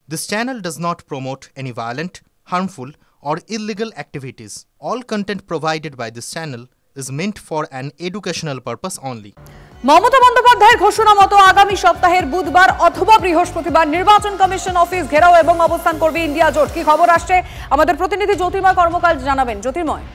This channel does not promote any violent, harmful, or illegal activities. All content provided by this channel is meant for an educational purpose only. Mamata বন্দ্যোপাধ্যায়ের ঘোষণা মতো আগামী সপ্তাহের বুধবার অথবা বৃহস্পতিবার নির্বাচন কমিশন অফিস ঘেরাও এবং অবস্থান করবে ইন্ডিয়া জোট। কি খবর আসছে আমাদের প্রতিনিধি জ্যোতির্ময় কর্মকাল জানাবেন। জ্যোতির্ময়,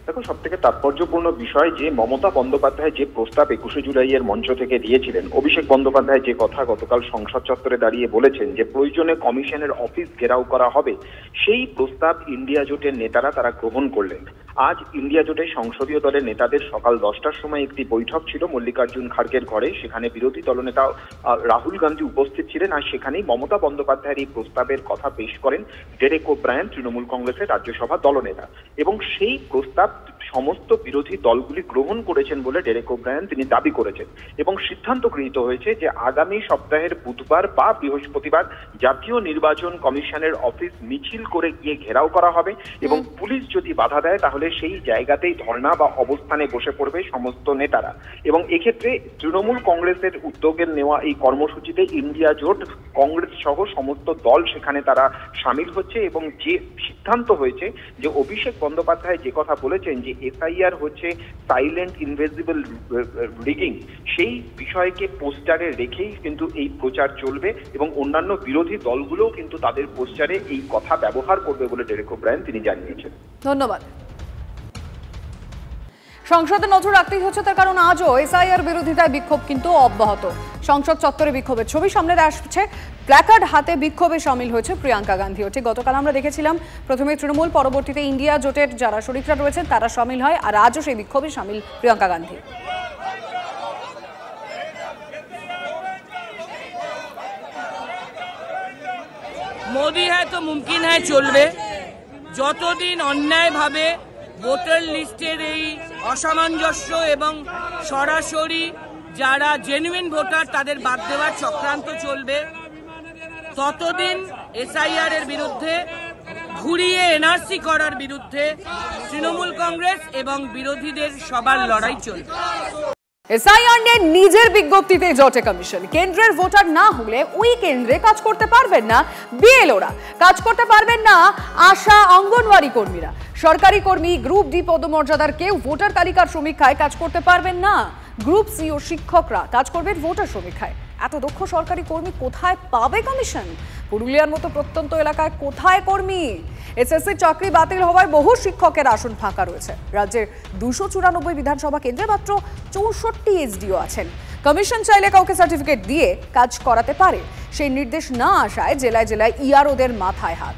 দেখুন, সবথেকে তাৎপর্যপূর্ণ বিষয় যে মমতা বন্দ্যোপাধ্যায় যে প্রস্তাব 21শে জুলাইয়ের মঞ্চ থেকে দিয়েছিলেন, অভিষেক বন্দ্যোপাধ্যায় যে কথা গতকাল সংসদ চত্বরে দাঁড়িয়ে বলেছেন যে প্রয়োজনে কমিশনের অফিস ঘেরাও করা হবে, সেই প্রস্তাব ইন্ডিয়া জোটের নেতারা তারা গ্রহণ করলেন। আজ ইন্ডিয়া জোটের সংসদীয় দলের নেতাদের সকাল 10টার সময় একটি বৈঠক ছিল মল্লিকার্জুন খাড়গের ঘরে। সেখানে বিরোধী দলনেতা রাহুল গান্ধী উপস্থিত ছিলেন। আর সেখানেই মমতা বন্দ্যোপাধ্যায়ের এই প্রস্তাবের কথা পেশ করেন ডেরেক ওব্রায়ান, তৃণমূল কংগ্রেসের রাজ্যসভা দলনেতা। এবং সেই প্রস্তাব সমস্ত বিরোধী দলগুলি গ্রহণ করেছেন বলে ডেরেক ওব্রায়ান তিনি দাবি করেছেন। এবং সিদ্ধান্ত গৃহীত হয়েছে যে আগামী সপ্তাহের বুধবার বা বৃহস্পতিবার জাতীয় নির্বাচন কমিশনের অফিস মিছিল করে গিয়ে ঘেরাও করা হবে এবং পুলিশ যদি বাধা দেয় তাহলে সেই জায়গাতেই ধর্ণা বা অবস্থানে বসে পড়বে সমস্ত নেতারা। এবং এক্ষেত্রে তৃণমূল কংগ্রেসের উদ্যোগের নেওয়া এই কর্মসূচিতে ইন্ডিয়া জোট, কংগ্রেস সহ সমস্ত দল সেখানে তারা সামিল হচ্ছে। এবং যে সিদ্ধান্ত হয়েছে যে অভিষেক বন্দ্যোপাধ্যায় যে কথা বলেছেন যে এসআইআর হচ্ছে সাইলেন্ট ইনভিজিবল রিগিং, সেই বিষয়কে পোস্টারে রেখেই কিন্তু এই প্রচার চলবে এবং অন্যান্য বিরোধী দলগুলোও কিন্তু তাদের পোস্টারে এই কথা ব্যবহার করবে বলে ডেরেক ওব্রায়ান তিনি জানিয়েছেন। ধন্যবাদ। সংসদে নজর রাখতেই হচ্ছে, তার কারণ আজও এসআইআর বিরোধিতায় বিক্ষোভ কিন্তু অব্যাহত। সংসদ চত্বরে বিক্ষোভের ছবি সামনে আসছে। প্ল্যাকার্ড হাতে বিক্ষোভে সামিল হয়েছে প্রিয়াঙ্কা গান্ধীও। ঠিক গতকাল আমরা দেখেছিলাম প্রথমে তৃণমূল, পরবর্তীতে ইন্ডিয়া জোটের যারা শরিকরা রয়েছেন তারা সামিল হয়, আর আজও সেই বিক্ষোভে সামিল প্রিয়াঙ্কা গান্ধী। মোদি হ্যায় তো মুমকিন হ্যায় চলবে। যতদিন অন্যায়ভাবে ভোটার লিস্টের এই অসামঞ্জস্য এবং সরাসরি যারা জেনুইন ভোটার তাদের বাদ দেওয়ার চক্রান্ত চলবে, ততদিন এসআইআর এর বিরুদ্ধে, ঘুরিয়ে এনআরসি করার বিরুদ্ধে তৃণমূল কংগ্রেস এবং বিরোধীদের সবার লড়াই চলবে। এসআইআর নিয়ে নিজের বিজ্ঞপ্তিতে জোটে কমিশন। কেন্দ্রের ভোটার না হলে ওই কেন্দ্রে কাজ করতে পারবেন না বিএলওরা, কাজ করতে পারবেন না আশা, অঙ্গনওয়াড়ি কর্মীরা, সরকারি কর্মী, গ্রুপ ডি পদমর্যাদার কেউ ভোটার তালিকার সমীক্ষায় কাজ করতে পারবেন না। গ্রুপ সি ও শিক্ষকরা কাজ করবেন ভোটার সমীক্ষায়। এত দক্ষ সরকারি কর্মী কোথায় পাবে কমিশন? পুরুলিয়ার মতো প্রত্যন্ত এলাকায় কোথায় কর্মী? এসএসসি চাকরি বাতিল হওয়ায় বহু শিক্ষকের আসন ফাঁকা রয়েছে। রাজ্যের 294 বিধানসভা কেন্দ্রে মাত্র 64 এসডিও আছেন। কমিশন চাইলে কাউকে সার্টিফিকেট দিয়ে কাজ করাতে পারে, সেই নির্দেশ না আসায় জেলায় জেলায় ইআরওদের মাথায় হাত।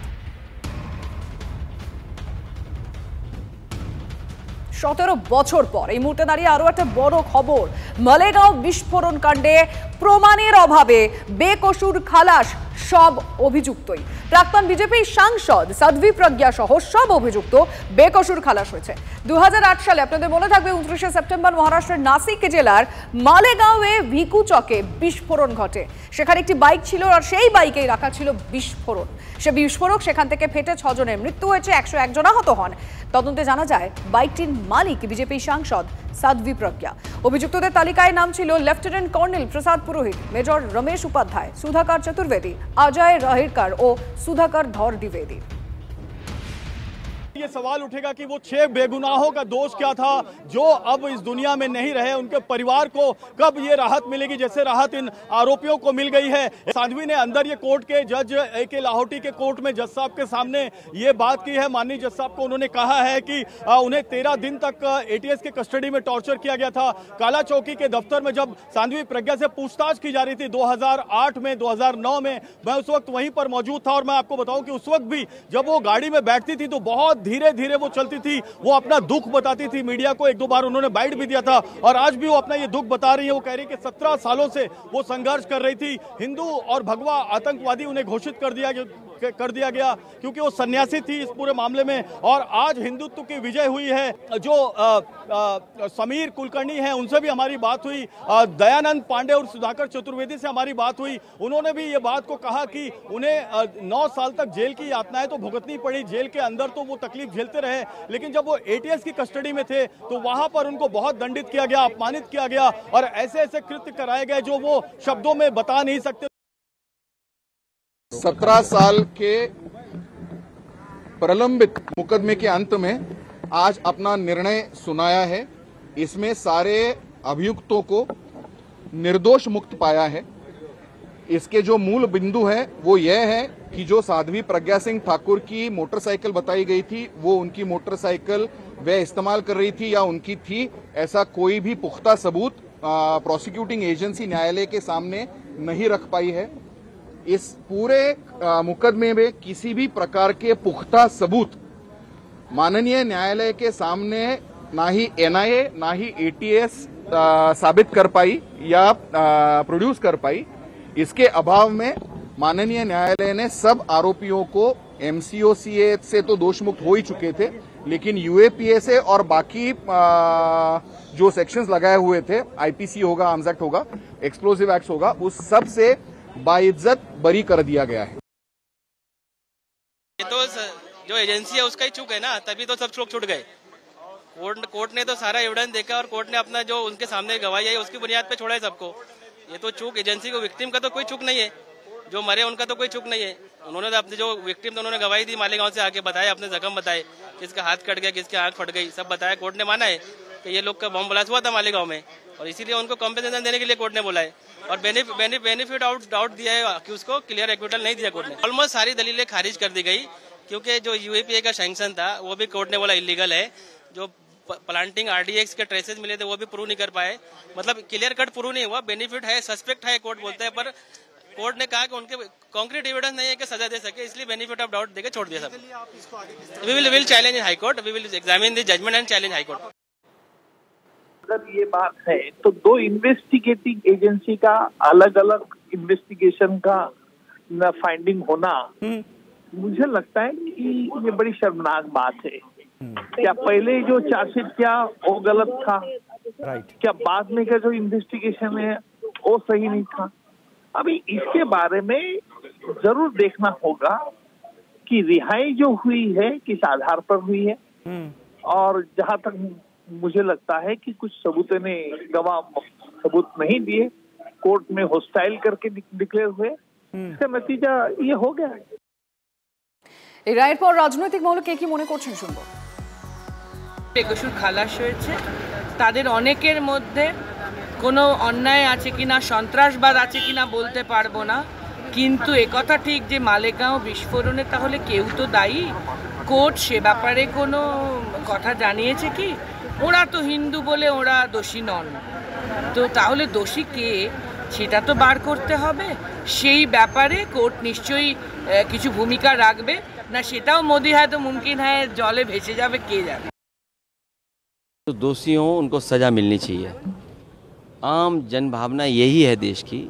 17 বছর পর এই মুহূর্তে দাঁড়িয়ে আরো একটা বড় খবর। মালেগাঁও বিস্ফোরণ কাণ্ডে প্রমাণের অভাবে বেকসুর খালাস সব অভিযুক্তই। প্রাক্তন বিজেপি সাংসদ সাধ্বী প্রজ্ঞা সহ সব অভিযুক্ত বেকসুর খালাস হয়েছে। 2008 সালে, আপনাদের মনে থাকবে, 29শে সেপ্টেম্বর মহারাষ্ট্রের নাসিক জেলার মালেগাঁওয়ে ভিকু চকে বিস্ফোরণ ঘটে। সেখানে একটি বাইক ছিল আর সেই বাইকেই রাখা ছিল বিস্ফোরণ। সে বিস্ফোরক সেখান থেকে ফেটে 6 জনের মৃত্যু হয়েছে, 101 জন আহত হন। তদন্তে জানা যায় বাইকটির মালিক বিজেপি সাংসদ সাধ্বী প্রজ্ঞা। অভিযুক্তদের তালিকায় নাম ছিল লেফটেন্যান্ট কর্নেল প্রসাদ পুরোহিত, মেজর রমেশ উপাধ্যায়, সুধাকর চতুর্বেदी, अजय राहिरकर और सुधाकर धौर द्विवेदी। ये सवाल उठेगा कि वो 6 बेगुनाहों का दोष क्या था जो अब इस दुनिया में नहीं रहे। उनके परिवार को कब ये राहत मिलेगी जैसे राहत इन आरोपियों को मिल गई है। साध्वी ने अंदर ये कोर्ट के जज AK लाहौटी के कोर्ट में जज साहब के सामने ये बात की है। माननीय जज साहब को उन्होंने कहा है कि उन्हें 13 दिन तक ATS के कस्टडी में टॉर्चर किया गया था। काला चौकी के दफ्तर में जब साध्वी प्रज्ञा से पूछताछ की जा रही थी 2008 में, 2009 में, मैं उस वक्त वहीं पर मौजूद था। और मैं आपको बताऊं कि उस वक्त भी जब वो गाड़ी में बैठती थी तो बहुत धीरे धीरे वो चलती थी, वो अपना दुख बताती थी मीडिया को। 1-2 बार उन्होंने बाइट भी दिया था और आज भी वो अपना ये दुख बता रही है। वो कह रही है कि 17 सालों से वो संघर्ष कर रही थी। हिंदू और भगवा आतंकवादी उन्हें घोषित कर दिया गया क्योंकि वो सन्यासी थी इस पूरे मामले में। और आज हिंदुत्व की विजय हुई है। जो समीर कुलकर्णी हैं उनसे भी हमारी बात हुई, दयानंद पांडे और सुधाकर चतुर्वेदी से हमारी बात हुई। उन्होंने भी ये बात को कहा कि उन्हें 9 साल तक जेल की यातनाएं तो भुगतनी पड़ी। जेल के अंदर तो वो तकलीफ झेलते रहे, लेकिन जब वो ATS की कस्टडी में थे तो वहां पर उनको बहुत दंडित किया गया, अपमानित किया गया और ऐसे ऐसे कृत्य कराए गए जो वो शब्दों में बता नहीं सकते। 17 साल के प्रलंबित मुकदमे के अंत में आज अपना निर्णय सुनाया है। इसमें सारे अभियुक्तों को निर्दोष मुक्त पाया है। इसके जो मूल बिंदु है वो यह है कि जो साध्वी प्रज्ञा सिंह ठाकुर की मोटरसाइकिल बताई गई थी वो उनकी मोटरसाइकिल वह इस्तेमाल कर रही थी या उनकी थी, ऐसा कोई भी पुख्ता सबूत प्रोसिक्यूटिंग एजेंसी न्यायालय के सामने नहीं रख पाई है। इस पूरे मुकदमे में किसी भी प्रकार के पुख्ता सबूत माननीय न्यायालय के सामने ना ही एनआईए ना ही एटीएस साबित कर पाई या प्रोड्यूस कर पाई। इसके अभाव में माननीय न्यायालय ने सब आरोपियों को एमसीओसीए से तो दोष मुक्त हो ही चुके थे, लेकिन यूएपीएसए और बाकी जो सेक्शंस लगाए हुए थे, आईपीसी होगा, आर्म्स एक्ट होगा, एक्सप्लोसिव एक्ट होगा, उस सब से बाइज्जत बरी कर दिया गया है। ये तो जो एजेंसी है उसका ही चूक है ना, तभी तो सब लोग छूट गए। कोर्ट ने तो सारा एविडेंस देखा और कोर्ट ने अपना जो उनके सामने गवाही आई उसकी बुनियाद पे छोड़ा है सबको। ये तो चूक एजेंसी को, विक्टिम का तो कोई चूक नहीं है, जो मरे उनका तो कोई चूक नहीं है। उन्होंने तो अपने जो विक्टिम, तो उन्होंने गवाही दी, मालेगांव से आके बताया, अपने जख्म बताए, किसका हाथ कट गया, किसकी आंख फट गई, सब बताया। कोर्ट ने माना है कि ये लोग का बम ब्लास्ट हुआ था मालेगांव में और इसीलिए उनको कॉम्पेंसेशन देने के लिए कोर्ट ने बोला है और बेनिफिट डाउट दिया है कि उसको क्लियर एक्विटल नहीं दिया कोर्ट ने। ऑलमोस्ट सारी दलीलें खारिज कर दी गई क्योंकि जो यूएपीए का सैंक्शन था वो भी कोर्ट ने बोला इलीगल है। जो प्लांटिंग आरडीएक्स के ट्रेसेस मिले थे वो भी प्रूव नहीं कर पाए, मतलब क्लियर कट प्रूव नहीं हुआ। बेनिफिट है, सस्पेक्ट है कोर्ट बोलता है, पर कोर्ट ने कहा कि उनके कॉन्क्रीट एविडेंस नहीं है कि सजा दे सके, इसलिए बेनिफिट ऑफ डाउट देके छोड़ दिया सब। We will challenge in high court, we will examine the judgement and challenge high court. अगर ये बात है तो दो इन्वेस्टिगेटिंग एजेंसी का अलग अलग इन्वेस्टिगेशन का फाइंडिंग होना, मुझे लगता है कि ये बड़ी शर्मनाक बात है। क्या पहले जो चार्जशीट क्या वो गलत था, क्या बाद में का जो इन्वेस्टिगेशन है वो सही नहीं था? अभी इसके बारे में जरूर देखना होगा कि रिहाई जो हुई है किस आधार पर हुई है, और जहां तक मुझे लगता है कि कुछ सबूतों ने गवाह सबूत नहीं दिए, कोर्ट में होस्टाइल करके डिक्लेयर हुए, इसका नतीजा ये हो गया। এই রায়ের পর রাজনৈতিক মহলে কে কি মনে করছেন শুনবো। বেকসুর খালাস হয়েছে, তাদের অনেকের মধ্যে কোনো অন্যায় আছে কিনা, সন্ত্রাসবাদ আছে কিনা বলতে পারবো না, কিন্তু একথা ঠিক যে মালেগাঁও বিস্ফোরণে তাহলে কেউ তো দায়ী। কোর্ট সে ব্যাপারে কোনো কথা জানিয়েছে কি? ওরা তো হিন্দু বলে ওরা দোষী নন, তো তাহলে দোষী কে সেটা তো বার করতে হবে। সেই ব্যাপারে কোর্ট নিশ্চয়ই কিছু ভূমিকা রাখবে না, সেটাও মোদি है तो मुमकिन है जले भेसे जावे, के जाने। तो दोषी हों उनको सज़ा मिलनी चाहिए। आम जन भावना यही है देश की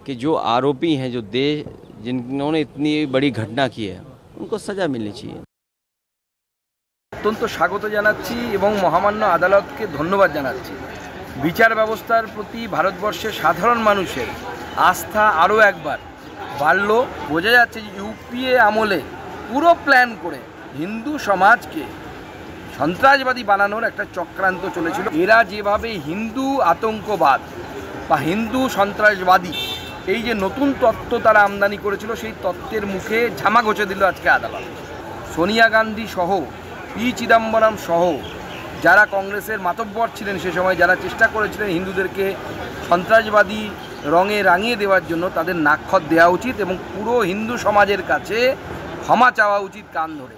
कि जो आरोपी हैं, जो जिन्होंने इतनी बड़ी घटना की है, उनको सज़ा मिलनी चाहिए। অত্যন্ত স্বাগত জানাচ্ছি এবং মহামান্য আদালতকে ধন্যবাদ জানাচ্ছি। বিচার ব্যবস্থার প্রতি ভারতবর্ষের সাধারণ মানুষের আস্থা আরও একবার বাড়ল। বোঝা যাচ্ছে যে ইউপিএ আমলে পুরো প্ল্যান করে হিন্দু সমাজকে সন্ত্রাসবাদী বানানোর একটা চক্রান্ত চলেছিল। এরা যেভাবে হিন্দু আতঙ্কবাদ বা হিন্দু সন্ত্রাসবাদী এই যে নতুন তত্ত্ব তারা আমদানি করেছিল, সেই তত্ত্বের মুখে ঝামা ঘষে দিল আজকে আদালত। সোনিয়া গান্ধী সহ পি চিদম্বরম সহ যারা কংগ্রেসের মাতব্বর ছিলেন সে সময়, যারা চেষ্টা করেছিলেন হিন্দুদেরকে সন্ত্রাসবাদী রঙে রাঙিয়ে দেওয়ার জন্য, তাদের নাকখত দেওয়া উচিত এবং পুরো হিন্দু সমাজের কাছে ক্ষমা চাওয়া উচিত কান ধরে।